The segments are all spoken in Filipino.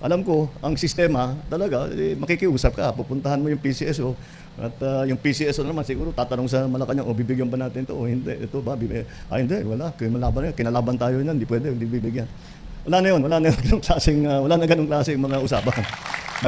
Alam ko, ang sistema talaga, makikiusap ka, pupuntahan mo yung PCSO at yung PCSO naman siguro tatanong sa Malacanang, o bibigyan ba natin ito o hindi? Ito ba? Hindi, wala. Kinalaban tayo niyan, hindi pwede, hindi bibigyan. Wala na ganung klaseng mga usapan.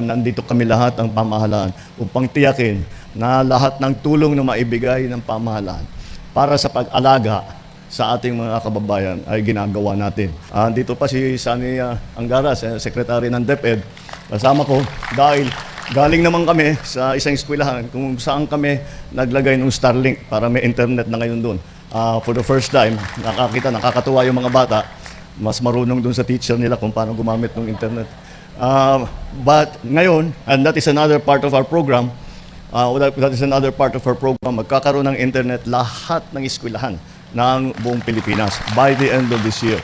Nandito kami lahat ang pamahalaan upang tiyakin na lahat ng tulong na maibigay ng pamahalaan para sa pag-alaga sa ating mga kababayan ay ginagawa natin. Dito pa si Sunny Angara, Secretary ng DepEd, kasama ko dahil galing naman kami sa isang eskwelahan kung saan kami naglagay ng Starlink para may internet na ngayon doon. For the first time, nakakatuwa yung mga bata, mas marunong doon sa teacher nila kung paano gumamit ng internet. But ngayon, and that is another part of our program, magkakaroon ng internet lahat ng eskwelahan ng buong Pilipinas by the end of this year.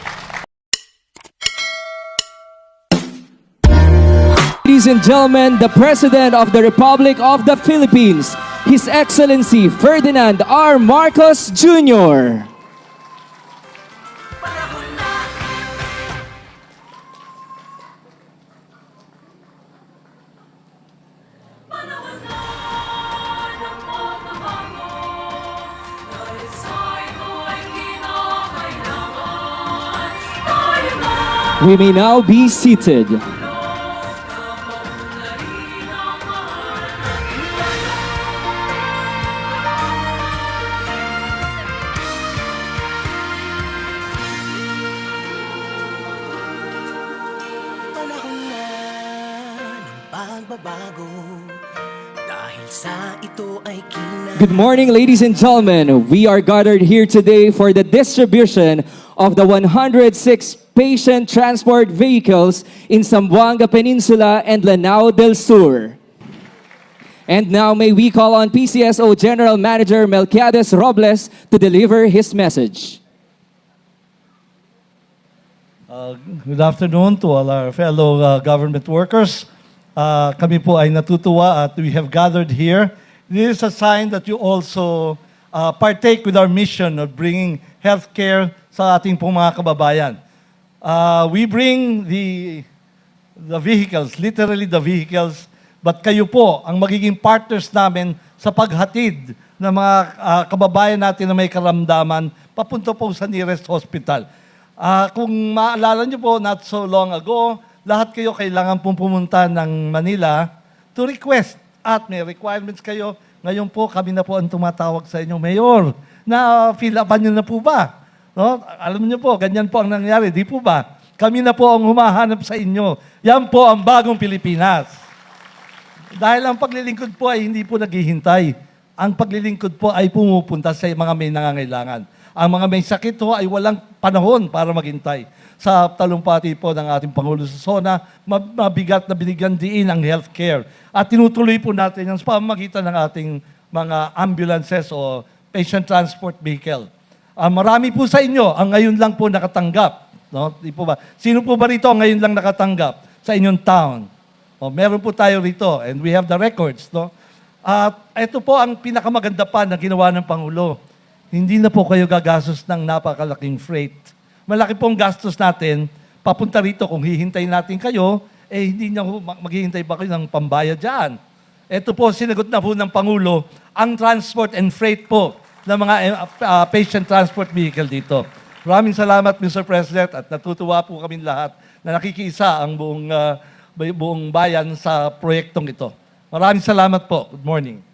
Ladies and gentlemen, the President of the Republic of the Philippines, His Excellency Ferdinand R. Marcos Jr. We may now be seated. Panahon na ng pagbabago dahil sa ito ay Good morning, ladies and gentlemen. We are gathered here today for the distribution of the 106 patient transport vehicles in Zamboanga Peninsula and Lanao del Sur. And now may we call on PCSO General Manager Melquiades Robles to deliver his message. Good afternoon to all our fellow government workers. Kami po ay natutuwa at we have gathered here. This is a sign that you also partake with our mission of bringing healthcare sa ating pong mga kababayan. We bring the vehicles, literally the vehicles, but kayo po ang magiging partners namin sa paghatid ng mga kababayan natin na may karamdaman papunta po sa nearest hospital. Kung maalala niyo po, not so long ago, lahat kayo kailangan pong pumunta ng Manila to request at may requirements kayo. Ngayon po, kami na po ang tumatawag sa inyo, Mayor, na fill upan niyo na po ba? No? Alam niyo po, ganyan po ang nangyari, di po ba? Kami na po ang humahanap sa inyo. Yan po ang bagong Pilipinas. Dahil ang paglilingkod po ay hindi po naghihintay. Ang paglilingkod po ay pumupunta sa mga may nangangailangan. Ang mga may sakit ho ay walang panahon para maghintay. Sa talumpati po ng ating Pangulo sa SONA, mabigat na binigyan diin ang healthcare. At tinutuloy po natin yan sa pamamagitan ng ating mga ambulances o patient transport vehicle. Marami po sa inyo ang ngayon lang po nakatanggap. No? Di po ba? Sino po ba rito ang ngayon lang nakatanggap sa inyong town? Meron po tayo rito and we have the records. No? At ito po ang pinakamaganda pa na ginawa ng Pangulo. Hindi na po kayo gagastos ng napakalaking freight. Malaki pong gastos natin, papunta rito kung hihintayin natin kayo, hindi niya maghihintay ba kayo ng pambayad dyan? Ito po, sinagot na po ng Pangulo, ang transport and freight po ng mga patient transport vehicle dito. Maraming salamat, Mr. President, at natutuwa po kami lahat na nakikiisa ang buong bayan sa proyektong ito. Maraming salamat po. Good morning.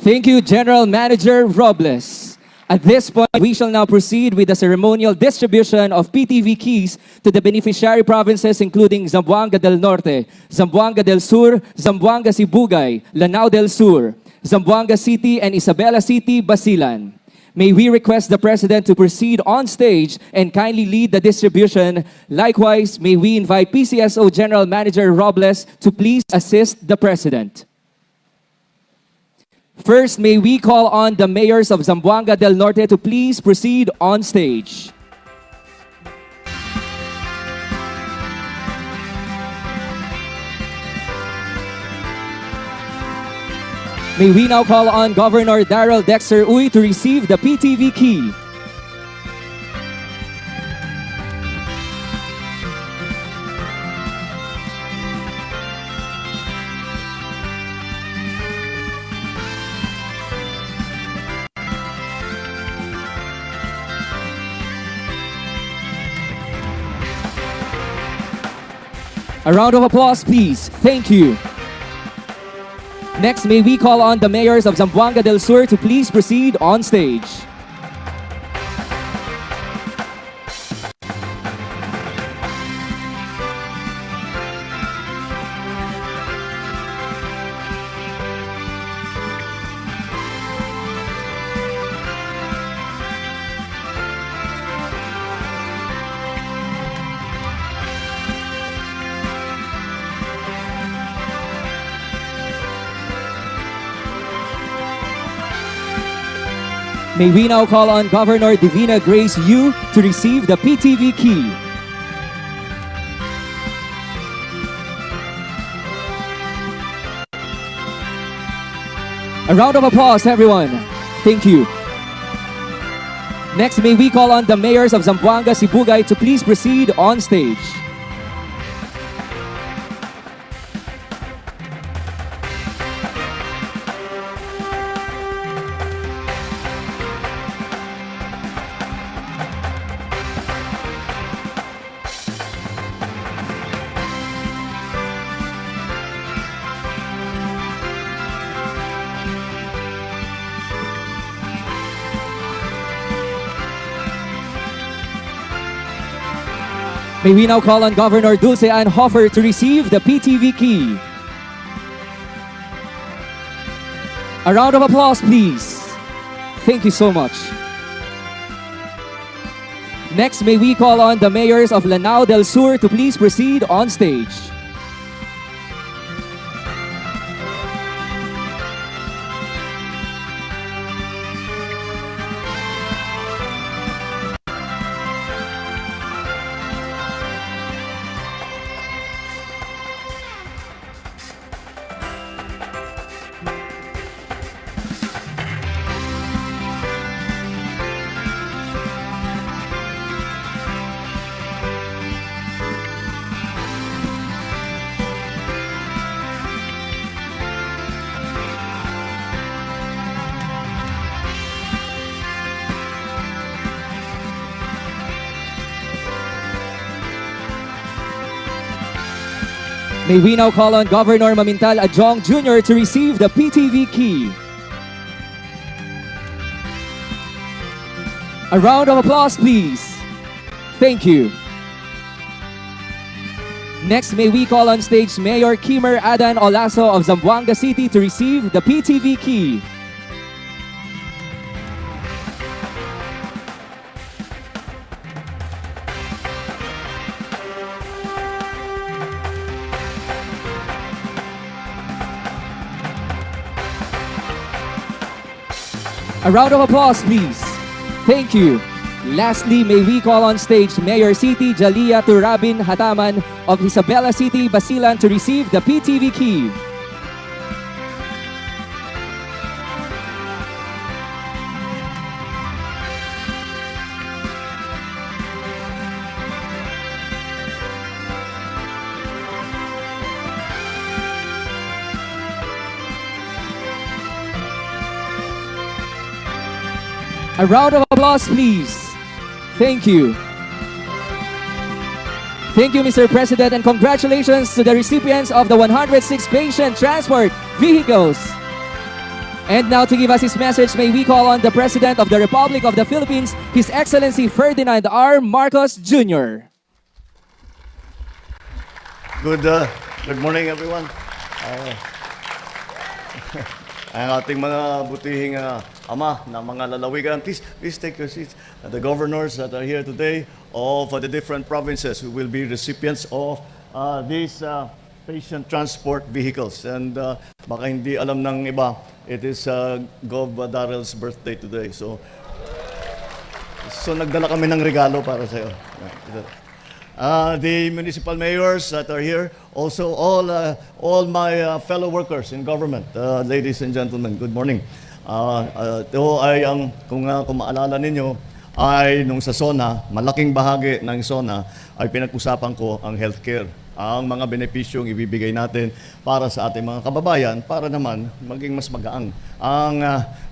Thank you, General Manager Robles. At this point, we shall now proceed with the ceremonial distribution of PTV keys to the beneficiary provinces including Zamboanga del Norte, Zamboanga del Sur, Zamboanga Sibugay, Lanao del Sur, Zamboanga City, and Isabela City, Basilan. May we request the President to proceed on stage and kindly lead the distribution. Likewise, may we invite PCSO General Manager Robles to please assist the President. First, may we call on the mayors of Zamboanga del Norte to please proceed on stage. May we now call on Governor Darrell Dexter Uy to receive the PTV key. A round of applause, please. Thank you. Next, may we call on the mayors of Zamboanga del Sur to please proceed on stage. May we now call on Governor Divina Grace Yu to receive the PTV key. A round of applause, everyone. Thank you. Next, may we call on the mayors of Zamboanga, Sibugay to please proceed on stage. May we now call on Governor Dulce Ann Hoffer to receive the PTV key. A round of applause, please. Thank you so much. Next, may we call on the mayors of Lanao del Sur to please proceed on stage. May we now call on Governor Mamintal Adjong Jr. to receive the PTV key. A round of applause, please. Thank you. Next, may we call on stage Mayor Kimer Adan Olaso of Zamboanga City to receive the PTV key. A round of applause, please. Thank you. Lastly, may we call on stage Mayor City Jalia Turabin Hataman of Isabela City, Basilan to receive the PTV key. A round of applause, please. Thank you. Thank you, Mr. President, and congratulations to the recipients of the 106 patient transport vehicles. And now to give us his message, may we call on the President of the Republic of the Philippines, His Excellency Ferdinand R. Marcos Jr. Good morning, everyone. Ang ating mga butihing ama ng mga lalawigan, please take your seats. The governors that are here today of the different provinces who will be recipients of these patient transport vehicles. And baka hindi alam ng iba, it is Gov. Darrell's birthday today. So nagdala kami ng regalo para sa iyo. The municipal mayors that are here, also all my fellow workers in government, ladies and gentlemen, good morning. Ito ay kung maalala ninyo, ay nung sa SONA, malaking bahagi ng SONA ay pinag-usapan ko ang healthcare, ang mga benepisyong ibibigay natin para sa ating mga kababayan para naman maging mas magaang ang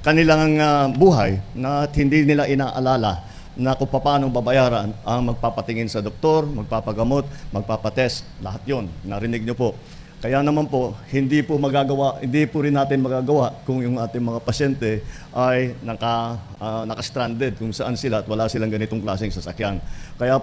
kanilang buhay na hindi nila inaalala na kung paano babayaran ang magpapatingin sa doktor, magpapagamot, magpapatest, lahat yon. Narinig nyo po. Kaya naman po, hindi po rin natin magagawa kung yung ating mga pasyente ay naka-stranded kung saan sila at wala silang ganitong klaseng sasakyan. Kaya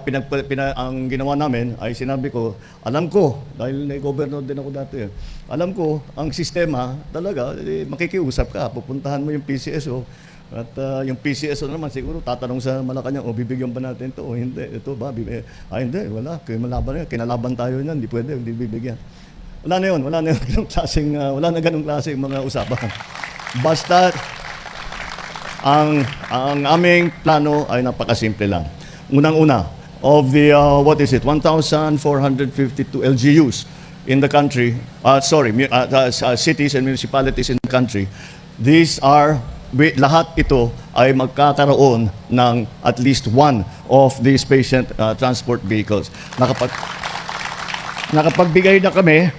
ang ginawa namin ay sinabi ko, alam ko, dahil na-governor din ako dati, alam ko, ang sistema talaga, makikiusap ka, pupuntahan mo yung PCSO, at yung PCSO naman siguro tatanong sa Malacanang, bibigyan ba natin ito o hindi? Ito ba? Hindi, wala. Kinalaban tayo niyan, hindi pwede, hindi bibigyan. Wala na yun, wala na ganung klaseng mga usapan. Basta, ang aming plano ay napakasimple lang. Unang-una, of the, 1,452 LGUs in the country, cities and municipalities in the country, lahat ito ay magkakaroon ng at least one of these patient transport vehicles. Nakapagbigay na kami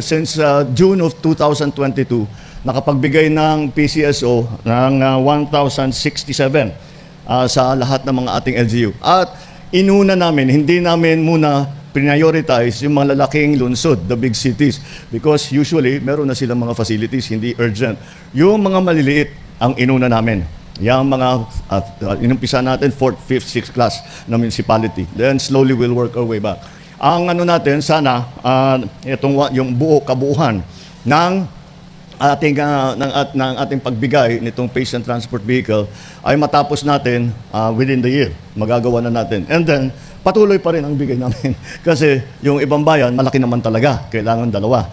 since June of 2022, nakapagbigay ng PCSO ng 1,067 sa lahat ng mga ating LGU. At inuna namin, hindi namin muna prioritize yung mga lalaking lungsod, the big cities, because usually meron na silang mga facilities, hindi urgent. Yung mga maliliit ang inuna namin. Yung mga inumpisa natin 4th, 5th, 6th class na municipality. Then slowly we'll work our way back. Ang natin sana yung kabuuan ng ating pagbigay nitong patient transport vehicle ay matapos natin within the year. Magagawa na natin. And then patuloy pa rin ang bigay namin. Kasi yung ibang bayan, malaki naman talaga. Kailangan dalawa.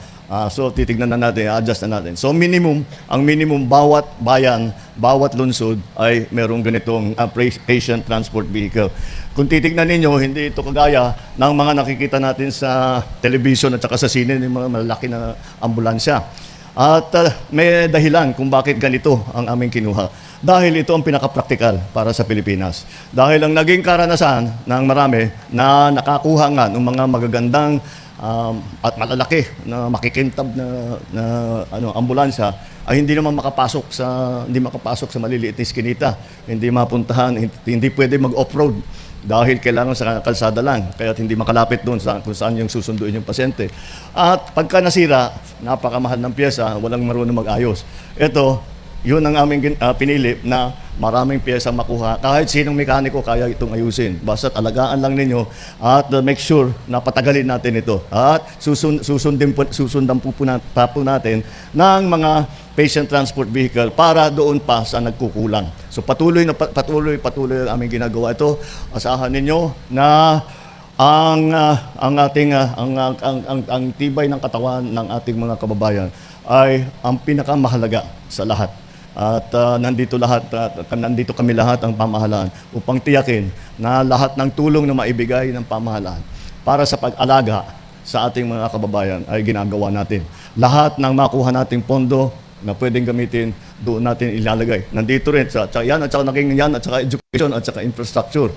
So titignan na natin, adjust na natin. So ang minimum bawat bayan, bawat lungsod ay merong ganitong patient transport vehicle. Kung titignan ninyo, hindi ito kagaya ng mga nakikita natin sa television at saka sa sine, yung mga malaki na ambulansya. At may dahilan kung bakit ganito ang aming kinuha. Dahil ito ang pinaka-practical para sa Pilipinas. Dahil ang naging karanasan ng marami na nakakuha nga ng mga magagandang at malalaki na makikintab na ambulansya ay hindi naman makapasok sa maliliit na iskinita, hindi mapuntahan, hindi pwede mag-off-road dahil kailangan sa kalsada lang, kaya hindi makalapit doon kung saan yung susunduin yung pasyente. At pagka nasira, napakamahal ng pyesa, walang marunong mag-ayos. Ito, yun ang aming pinili na maraming pyesa makuha. Kahit sinong mekaniko kaya itong ayusin. Basta't alagaan lang ninyo at make sure na patagalin natin ito. At susundan po natin ng mga patient transport vehicle para doon pa sa nagkukulang. So patuloy ang aming ginagawa ito. Asahan ninyo na ang tibay ng katawan ng ating mga kababayan ay ang pinakamahalaga sa lahat. At nandito kami lahat ang pamahalaan upang tiyakin na lahat ng tulong na maibigay ng pamahalaan para sa pag-alaga sa ating mga kababayan ay ginagawa natin. Lahat ng makuha nating pondo na pwedeng gamitin, doon natin ilalagay. Nandito rin at saka education at saka infrastructure.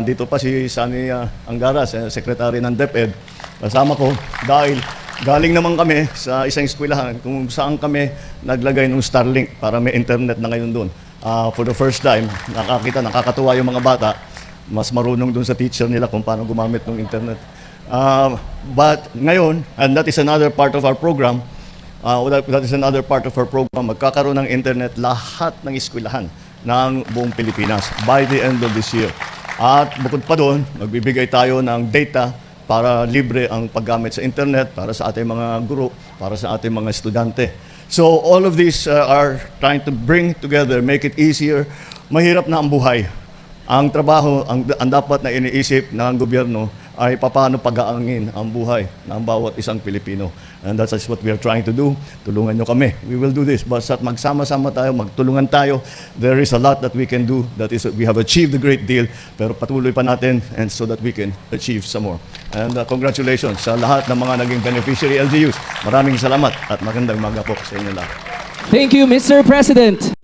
Dito pa si Sani Angara, Secretary ng DepEd. Kasama ko dahil galing naman kami sa isang eskwelahan kung saan kami naglagay ng Starlink para may internet na ngayon doon. For the first time, nakakatuwa yung mga bata. Mas marunong doon sa teacher nila kung paano gumamit ng internet. But ngayon, and that is another part of our program, magkakaroon ng internet lahat ng eskwelahan ng buong Pilipinas by the end of this year. At bukod pa doon, magbibigay tayo ng data para libre ang paggamit sa internet para sa ating mga guro, para sa ating mga estudyante. So all of these are trying to bring together, make it easier. Mahirap na ang buhay. Ang trabaho, ang dapat na iniisip ng gobyerno ay paano pag-aangin ang buhay ng bawat isang Pilipino. And that's what we are trying to do. Tulungan nyo kami. We will do this. Basta magsama-sama tayo, magtulungan tayo. There is a lot that we can do. That is, we have achieved a great deal. Pero patuloy pa natin and so that we can achieve some more. And congratulations sa lahat ng mga naging beneficiary LGUs. Maraming salamat at magandang umaga po sa inyo lahat. Thank you, Mr. President.